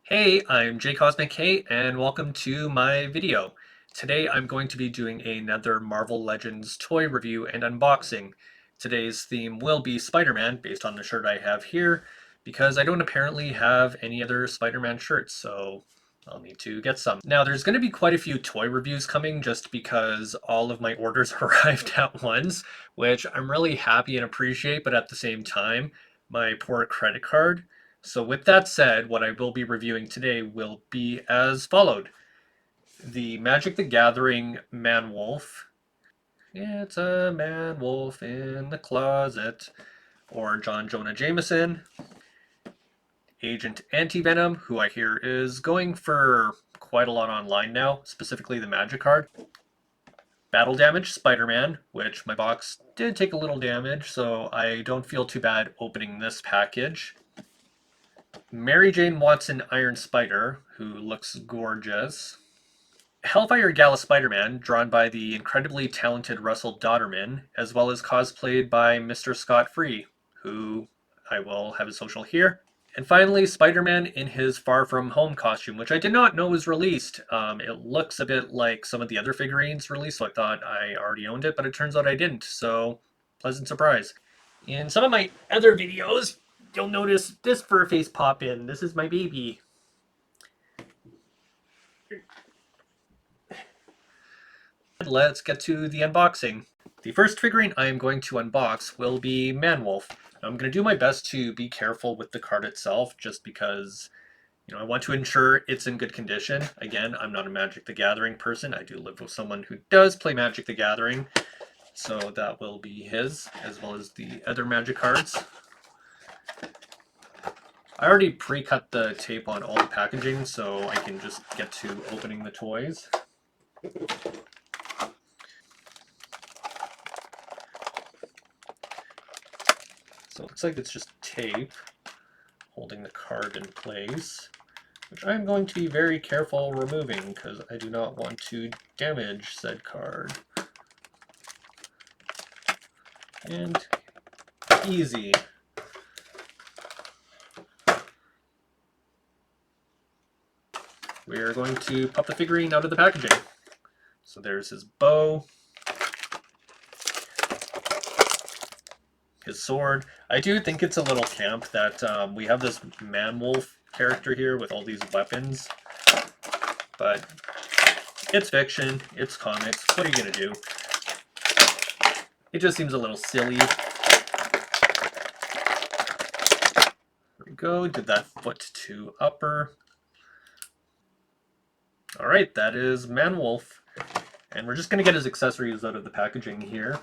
Hey, I'm JCosmicK and welcome to my video. Today I'm going to be doing another Marvel Legends toy review and unboxing. Today's theme will be Spider-Man based on the shirt I have here because I don't apparently have any other Spider-Man shirts, so I'll need to get some. Now there's going to be quite a few toy reviews coming just because all of my orders arrived at once, which I'm really happy and appreciate, but at the same time, my poor credit card. So with that said, what I will be reviewing today will be as followed. The Magic the Gathering Man-Wolf. It's a man-wolf in the closet. Or John Jonah Jameson. Agent Anti-Venom, who I hear is going for quite a lot online now, specifically the Magic card. Battle Damage Spider-Man, which my box did take a little damage, so I don't feel too bad opening this package. Mary Jane Watson Iron Spider, who looks gorgeous. Hellfire Gala Spider-Man, drawn by the incredibly talented Russell Dodderman, as well as cosplayed by Mr. Scott Free, who I will have his social here. And finally, Spider-Man in his Far From Home costume, which I did not know was released. It looks a bit like some of the other figurines released, so I thought I already owned it, but it turns out I didn't, so pleasant surprise. In some of my other videos, you'll notice this fur face pop in. This is my baby. Let's get to the unboxing. The first figurine I am going to unbox will be Man-Wolf. I'm going to do my best to be careful with the card itself just because, I want to ensure it's in good condition. Again, I'm not a Magic the Gathering person. I do live with someone who does play Magic the Gathering, so that will be his, as well as the other Magic cards. I already pre-cut the tape on all the packaging, so I can just get to opening the toys. So it looks like it's just tape holding the card in place, which I'm going to be very careful removing because I do not want to damage said card. And easy. We are going to pop the figurine out of the packaging. So there's his bow, his sword. I do think it's a little camp that we have this Man-Wolf character here with all these weapons, but it's fiction, it's comics, what are you gonna do? It just seems a little silly. There we go, did that foot to upper. Alright, that is Man-Wolf. And we're just going to get his accessories out of the packaging here,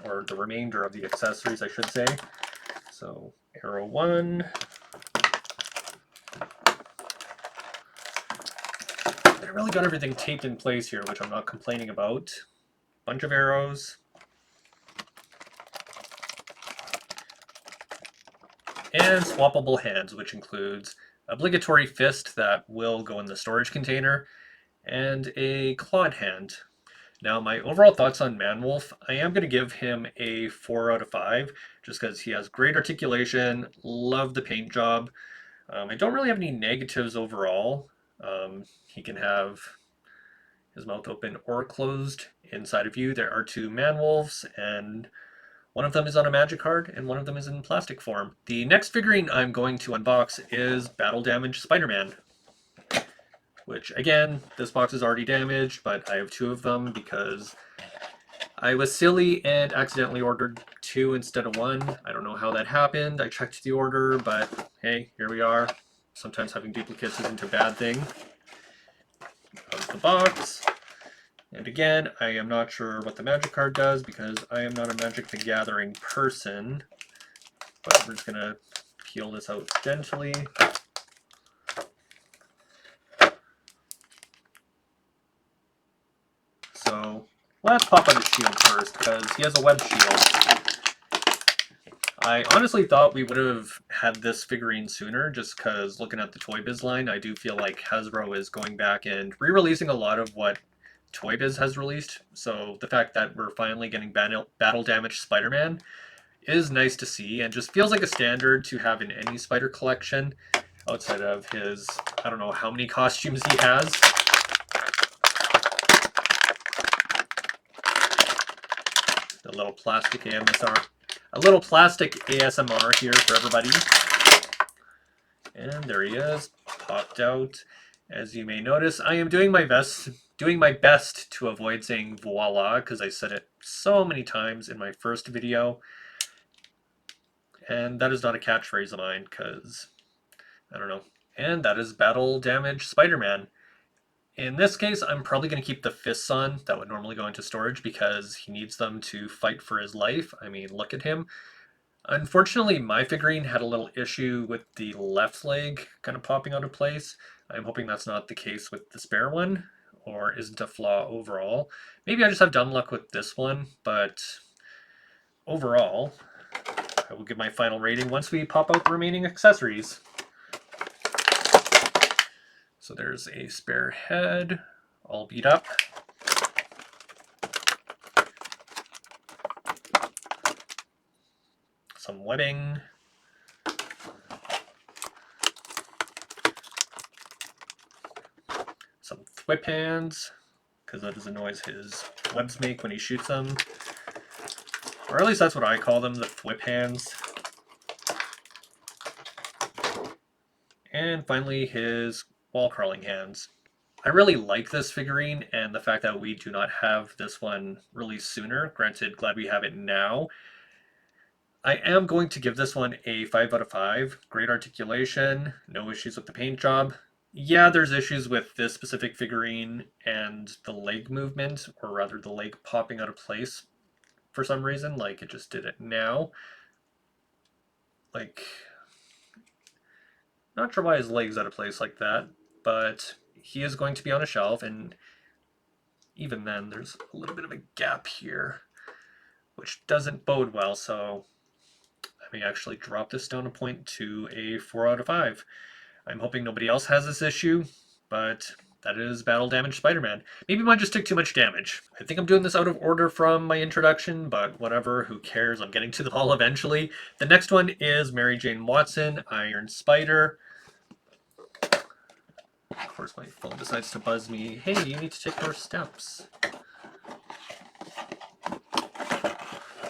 or the remainder of the accessories, I should say. So, arrow 1. I really got everything taped in place here, which I'm not complaining about. Bunch of arrows. And swappable hands, which includes obligatory fist that will go in the storage container, and a clawed hand. Now, my overall thoughts on Man-Wolf, I am going to give him a 4 out of 5, just because he has great articulation, love the paint job. I don't really have any negatives overall. He can have his mouth open or closed inside of you. There are two Man-Wolves, and one of them is on a Magic card, and one of them is in plastic form. The next figurine I'm going to unbox is Battle Damage Spider-Man. Which, again, this box is already damaged, but I have two of them because I was silly and accidentally ordered two instead of one. I don't know how that happened. I checked the order, but hey, here we are. Sometimes having duplicates isn't a bad thing. Out of the box. And again, I am not sure what the Magic card does because I am not a Magic the Gathering person. But we're just going to peel this out gently. So let's pop out his shield first, because he has a web shield. I honestly thought we would have had this figurine sooner, just because looking at the Toy Biz line, I do feel like Hasbro is going back and re-releasing a lot of what Toy Biz has released. So the fact that we're finally getting Battle Damage Spider-Man is nice to see, and just feels like a standard to have in any Spider collection. outside of his, I don't know how many costumes he has. A little plastic ASMR. A little plastic ASMR here for everybody. And there he is, popped out. As you may notice, I am doing my best to avoid saying voila, because I said it so many times in my first video. And that is not a catchphrase of mine, because I don't know. And that is Battle Damage Spider-Man. In this case, I'm probably going to keep the fists on that would normally go into storage because he needs them to fight for his life. I mean, look at him. Unfortunately, my figurine had a little issue with the left leg kind of popping out of place. I'm hoping that's not the case with the spare one, or isn't a flaw overall. Maybe I just have dumb luck with this one, but overall, I will give my final rating once we pop out the remaining accessories. So there's a spare head, all beat up. Some webbing. Some thwip hands, because that is the noise his webs make when he shoots them. Or at least that's what I call them, the thwip hands. And finally, his wall crawling hands. I really like this figurine, and the fact that we do not have this one released sooner. Granted, glad we have it now. I am going to give this one a 5 out of 5. Great articulation, no issues with the paint job. Yeah, there's issues with this specific figurine and the leg movement, or rather the leg popping out of place for some reason, like it just did it now. Like, not sure why his leg's out of place like that, but he is going to be on a shelf, and even then there's a little bit of a gap here, which doesn't bode well, so I may actually drop this down a point to a 4 out of 5. I'm hoping nobody else has this issue, but that is Battle Damage Spider-Man. Maybe mine just took too much damage. I think I'm doing this out of order from my introduction, but whatever, who cares? I'm getting to them all eventually. The next one is Mary Jane Watson, Iron Spider. Of course, my phone decides to buzz me. Hey, you need to take more steps.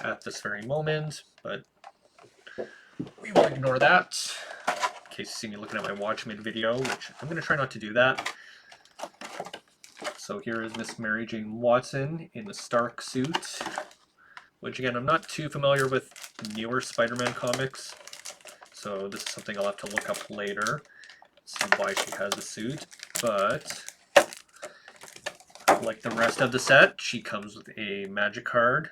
At this very moment, but we will ignore that. In case you see me looking at my watch mid-video, which I'm going to try not to do that. So here is Miss Mary Jane Watson in the Stark suit, which again, I'm not too familiar with newer Spider-Man comics, so this is something I'll have to look up later, see why she has a suit, but like the rest of the set, she comes with a magic card,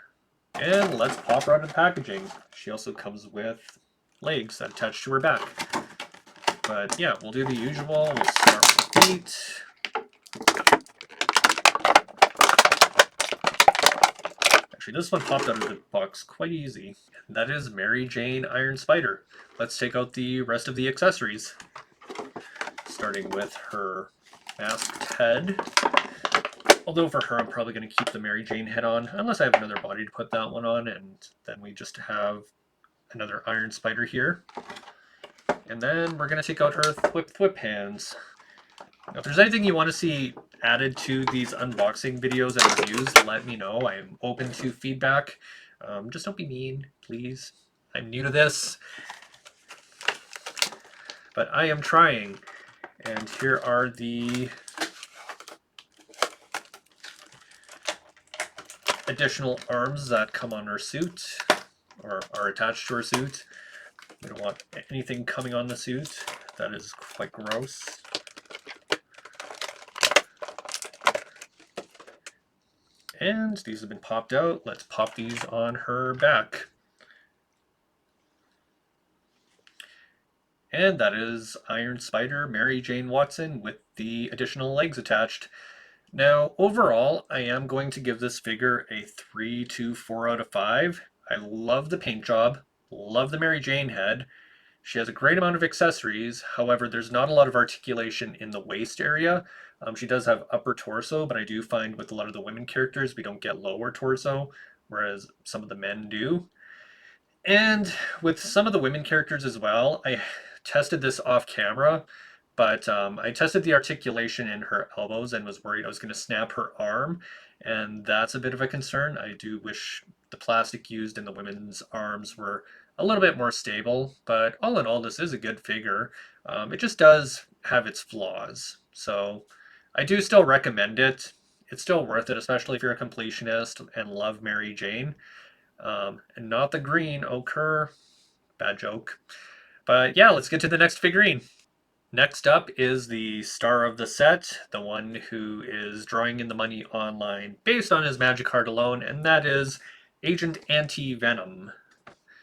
and let's pop her out of the packaging. She also comes with legs that attach to her back. But yeah, we'll do the usual. We'll start with the feet. Actually, this one popped out of the box quite easy. And that is Mary Jane Iron Spider. Let's take out the rest of the accessories. Starting with her masked head. Although for her, I'm probably going to keep the Mary Jane head on, unless I have another body to put that one on, and then we just have another Iron Spider here. And then we're going to take out her thwip hands. Now, if there's anything you want to see added to these unboxing videos and reviews, let me know. I'm open to feedback. Just don't be mean, please. I'm new to this. But I am trying. And here are the additional arms that come on her suit, or are attached to her suit. We don't want anything coming on the suit. That is quite gross. And these have been popped out. Let's pop these on her back. And that is Iron Spider Mary Jane Watson with the additional legs attached. Now, overall, I am going to give this figure a 3 to 4 out of 5. I love the paint job. Love the Mary Jane head. She has a great amount of accessories. However, there's not a lot of articulation in the waist area. She does have upper torso, but I do find with a lot of the women characters, we don't get lower torso, whereas some of the men do. And with some of the women characters as well, tested this off camera, but I tested the articulation in her elbows and was worried I was going to snap her arm, and that's a bit of a concern. I do wish the plastic used in the women's arms were a little bit more stable, but all in all, this is a good figure. It just does have its flaws, so I do still recommend it. It's still worth it, especially if you're a completionist and love Mary Jane. And not the green ochre. Bad joke. But yeah, let's get to the next figurine. Next up is the star of the set, the one who is drawing in the money online based on his magic card alone, and that is Agent Anti-Venom.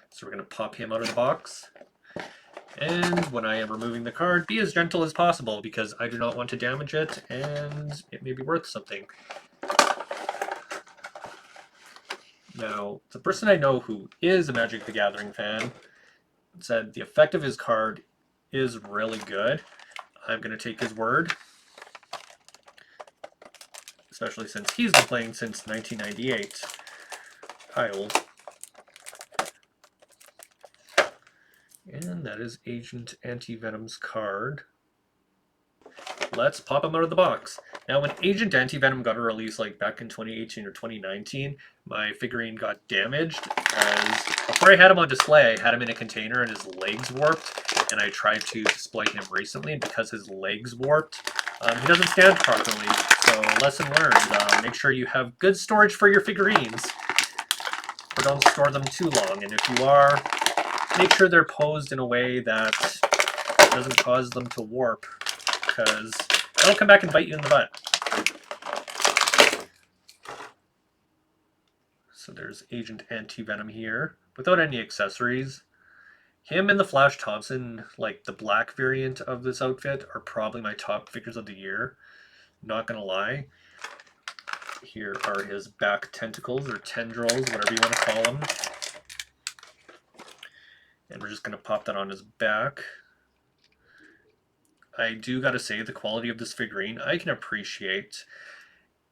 So we're going to pop him out of the box. And when I am removing the card, be as gentle as possible because I do not want to damage it and it may be worth something. Now, the person I know who is a Magic the Gathering fan said the effect of his card is really good. I'm going to take his word, especially since he's been playing since 1998. Hi, old. And that is Agent Anti-Venom's card. Let's pop him out of the box. Now, when Agent Anti-Venom got a release like back in 2018 or 2019, my figurine got damaged as before I had him on display, I had him in a container and his legs warped, and I tried to display him recently, and because his legs warped, he doesn't stand properly. So lesson learned, make sure you have good storage for your figurines, but don't store them too long, and if you are, make sure they're posed in a way that doesn't cause them to warp, because they'll come back and bite you in the butt. So there's Agent Anti-Venom here, without any accessories. Him and the Flash Thompson, like the black variant of this outfit, are probably my top figures of the year. Not gonna lie. Here are his back tentacles, or tendrils, whatever you want to call them. And we're just gonna pop that on his back. I do gotta say, the quality of this figurine, I can appreciate.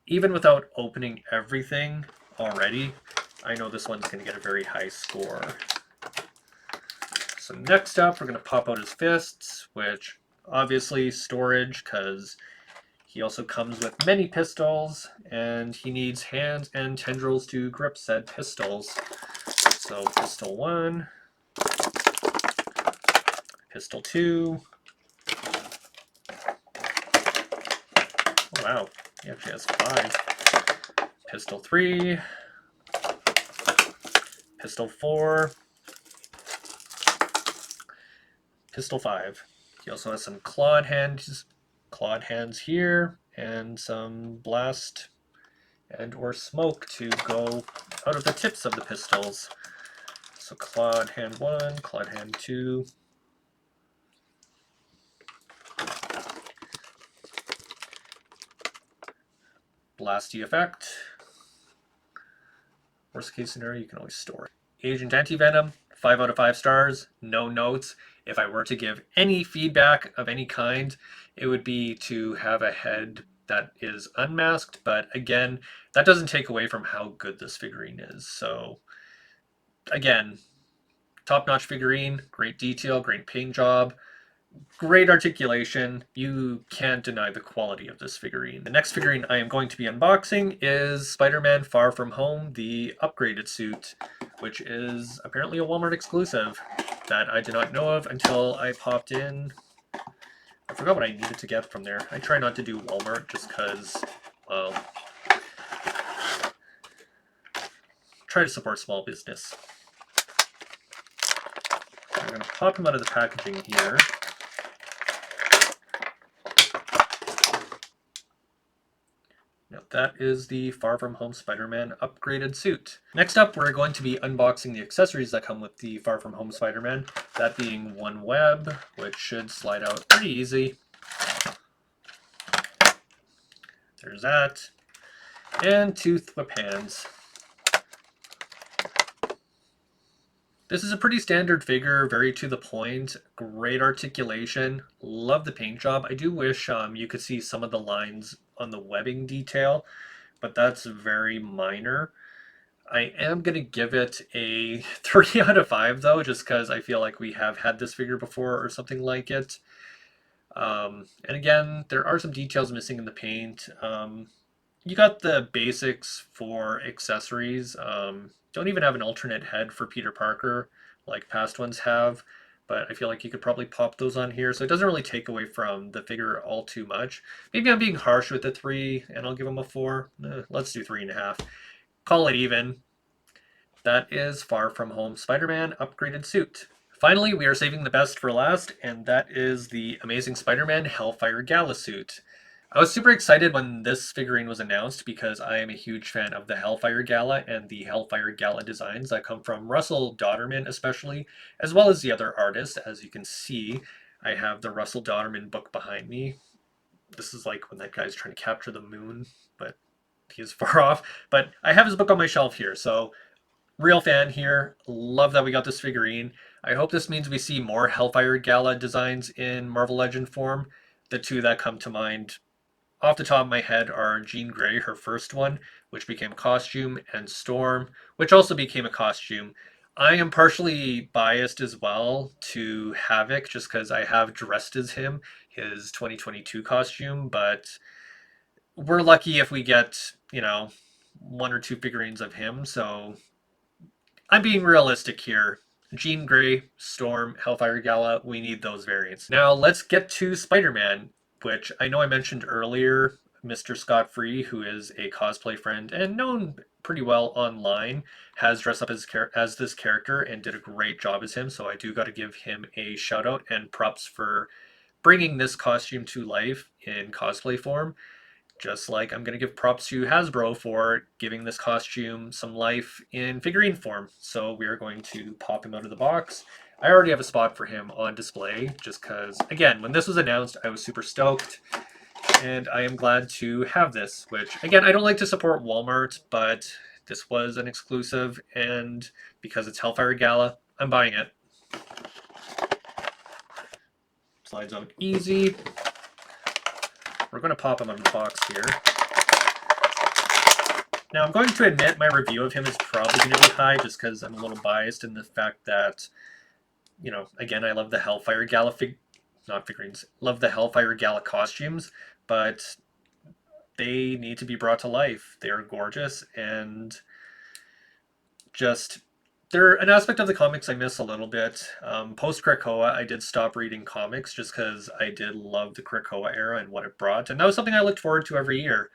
Even without opening everything already, I know this one's gonna get a very high score. So next up, we're gonna pop out his fists, which obviously storage, because he also comes with many pistols, and he needs hands and tendrils to grip said pistols. So pistol 1, pistol 2, oh wow, he actually has 5. Pistol 3, pistol 4, pistol 5. He also has some clawed hands here, and some blast and or smoke to go out of the tips of the pistols. So clawed hand 1, clawed hand 2. Blasty effect. Worst case scenario, you can always store it. Agent Anti-Venom, 5 out of 5 stars, no notes. If I were to give any feedback of any kind, it would be to have a head that is unmasked, but again, that doesn't take away from how good this figurine is. So again, top-notch figurine, great detail, great paint job, great articulation. You can't deny the quality of this figurine. The next figurine I am going to be unboxing is Spider-Man Far From Home, the upgraded suit, which is apparently a Walmart exclusive that I did not know of until I popped in. I forgot what I needed to get from there. I try not to do Walmart just because, well, try to support small business. I'm going to pop him out of the packaging here. Now that is the Far From Home Spider-Man upgraded suit. Next up, we're going to be unboxing the accessories that come with the Far From Home Spider-Man, that being one web, which should slide out pretty easy. There's that. And 2 thwip hands. This is a pretty standard figure, very to the point, great articulation, love the paint job. I do wish you could see some of the lines on the webbing detail, but that's very minor. I am going to give it a 3 out of 5 though, just because I feel like we have had this figure before or something like it. And again, there are some details missing in the paint. You got the basics for accessories. Don't even have an alternate head for Peter Parker like past ones have, but I feel like you could probably pop those on here, so it doesn't really take away from the figure all too much. Maybe I'm being harsh with the 3, and I'll give him a 4. Let's do 3.5. Call it even. That is Far From Home Spider-Man upgraded suit. Finally, we are saving the best for last, and that is the Amazing Spider-Man Hellfire Gala suit. I was super excited when this figurine was announced because I am a huge fan of the Hellfire Gala and the Hellfire Gala designs that come from Russell Dauterman especially, as well as the other artists. As you can see, I have the Russell Dauterman book behind me. This is like when that guy's trying to capture the moon, but he is far off. But I have his book on my shelf here, so real fan here. Love that we got this figurine. I hope this means we see more Hellfire Gala designs in Marvel Legend form. The 2 that come to mind off the top of my head are Jean Grey, her first one, which became a costume, and Storm, which also became a costume. I am partially biased as well to Havoc, just because I have dressed as him, his 2022 costume, but we're lucky if we get, 1 or 2 figurines of him, so I'm being realistic here. Jean Grey, Storm, Hellfire Gala, we need those variants. Now let's get to Spider-Man, which I know I mentioned earlier. Mr. Scott Free, who is a cosplay friend and known pretty well online, has dressed up as this character and did a great job as him, so I do got to give him a shout out and props for bringing this costume to life in cosplay form. Just like I'm going to give props to Hasbro for giving this costume some life in figurine form. So we are going to pop him out of the box. I already have a spot for him on display just because, again, when this was announced, I was super stoked. And I am glad to have this, which, again, I don't like to support Walmart, but this was an exclusive, and because it's Hellfire Gala, I'm buying it. Slides out easy. We're going to pop him out of the box here. Now, I'm going to admit my review of him is probably going to be high just because I'm a little biased in the fact that, again, I love the Hellfire Gala love the Hellfire Gala costumes, but they need to be brought to life. They are gorgeous and just, they're an aspect of the comics I miss a little bit. Post Krakoa, I did stop reading comics just because I did love the Krakoa era and what it brought, and that was something I looked forward to every year.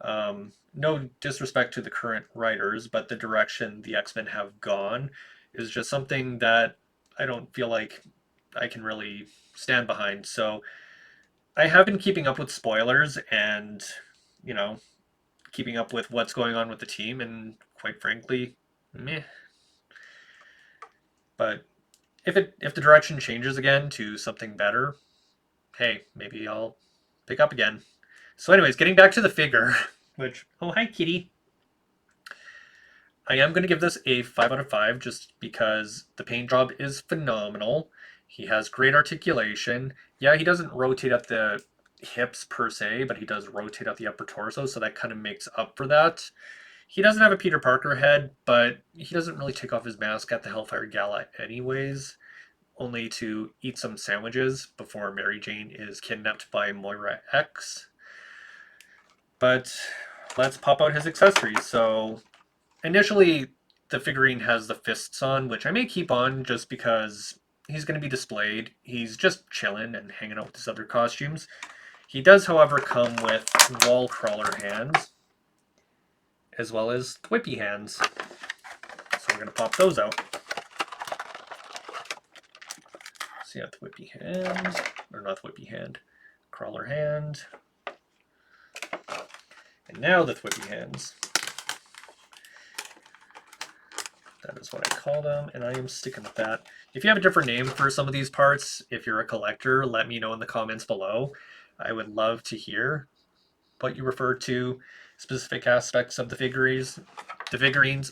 No disrespect to the current writers, but the direction the X-Men have gone is just something that I don't feel like I can really stand behind. So I have been keeping up with spoilers and, keeping up with what's going on with the team, and quite frankly, meh. But if the direction changes again to something better, hey, maybe I'll pick up again. So anyways, getting back to the figure, which, oh, hi, kitty. I am going to give this a 5 out of 5 just because the paint job is phenomenal. He has great articulation. Yeah, he doesn't rotate at the hips per se, but he does rotate at the upper torso, so that kind of makes up for that. He doesn't have a Peter Parker head, but he doesn't really take off his mask at the Hellfire Gala anyways, only to eat some sandwiches before Mary Jane is kidnapped by Moira X. But let's pop out his accessories. So initially, the figurine has the fists on, which I may keep on just because he's going to be displayed. He's just chilling and hanging out with his other costumes. He does, however, come with wall crawler hands, as well as whippy hands. So we're going to pop those out. So you have the whippy hand, or not the whippy hand, crawler hand. And now the whippy hands. That is what I call them, and I am sticking with that. If you have a different name for some of these parts, if you're a collector, let me know in the comments below. I would love to hear what you refer to, specific aspects of the figurines.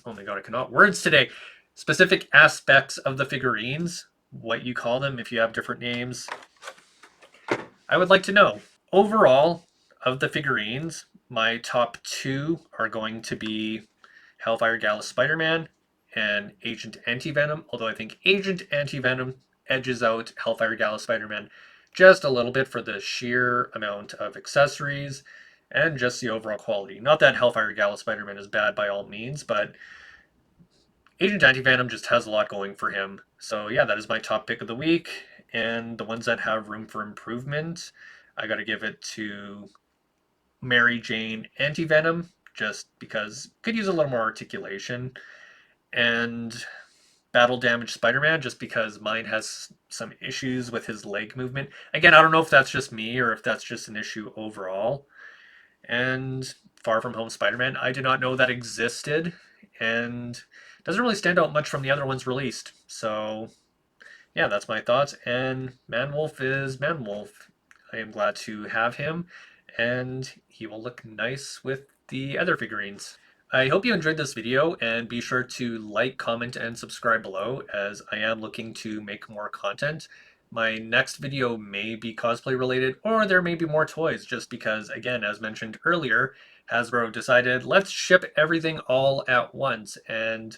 Oh my god, I cannot words today. Specific aspects of the figurines, what you call them, if you have different names. I would like to know. Overall, of the figurines, my top 2 are going to be Hellfire Gala Spider-Man, and Agent Anti-Venom, although I think Agent Anti-Venom edges out Hellfire Gala Spider-Man just a little bit for the sheer amount of accessories and just the overall quality. Not that Hellfire Gala Spider-Man is bad by all means, but Agent Anti-Venom just has a lot going for him. So yeah, that is my top pick of the week. And the ones that have room for improvement, I gotta give it to Mary Jane Anti-Venom, just because could use a little more articulation. And Battle Damage Spider-Man, just because mine has some issues with his leg movement. Again, I don't know if that's just me or if that's just an issue overall. And Far From Home Spider-Man, I did not know that existed, and doesn't really stand out much from the other ones released. So yeah, that's my thoughts. And Manwolf is Manwolf. I am glad to have him, and he will look nice with the other figurines. I hope you enjoyed this video, and be sure to like, comment, and subscribe below, as I am looking to make more content. My next video may be cosplay related, or there may be more toys, just because, again, as mentioned earlier, Hasbro decided let's ship everything all at once and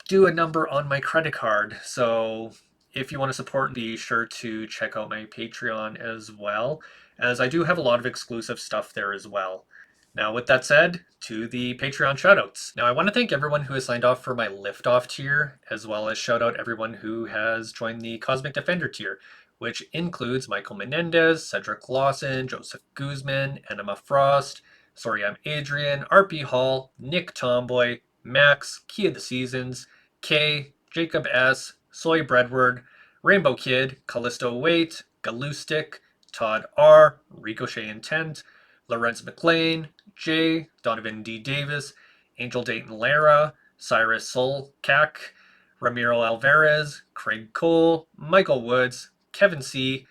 do a number on my credit card. So if you want to support, be sure to check out my Patreon as well, as I do have a lot of exclusive stuff there as well. Now, with that said, to the Patreon shoutouts. Now, I want to thank everyone who has signed off for my Liftoff tier, as well as shout out everyone who has joined the Cosmic Defender tier, which includes Michael Menendez, Cedric Lawson, Joseph Guzman, Enema Frost, Sorry I'm Adrian, RP Hall, Nick Tomboy, Max, Key of the Seasons, K, Jacob S, Soy Breadward, Rainbow Kid, Callisto Waite, Galustic, Todd R, Ricochet Intent, Lorenz McLean, J, Donovan D. Davis, Angel Dayton Lara, Cyrus Sol Kak, Ramiro Alvarez, Craig Cole, Michael Woods, Kevin C.,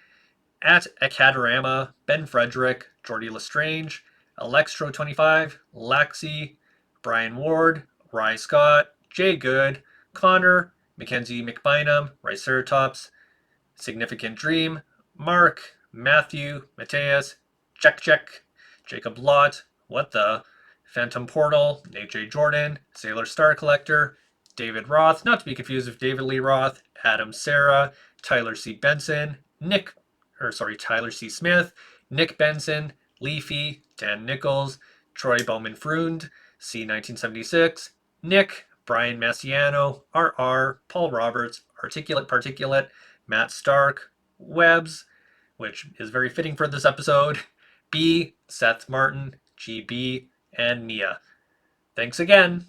at Acadarama, Ben Frederick, Jordy Lestrange, Alextro25, Laxi, Brian Ward, Rye Scott, Jay Good, Connor, Mackenzie McBynum, Riceratops, Significant Dream, Mark, Matthew, Mateus, Check, Jacob Lott, What the, Phantom Portal, Nate J. Jordan, Sailor Star Collector, David Roth, not to be confused with David Lee Roth, Adam Sarah, Tyler C. Benson, Tyler C. Smith, Nick Benson, Leafy, Dan Nichols, Troy Bowman Frund, C1976, Nick, Brian Massiano, RR, Paul Roberts, Articulate Particulate, Matt Stark, Webbs, which is very fitting for this episode, B, Seth Martin, GB, and Mia. Thanks again.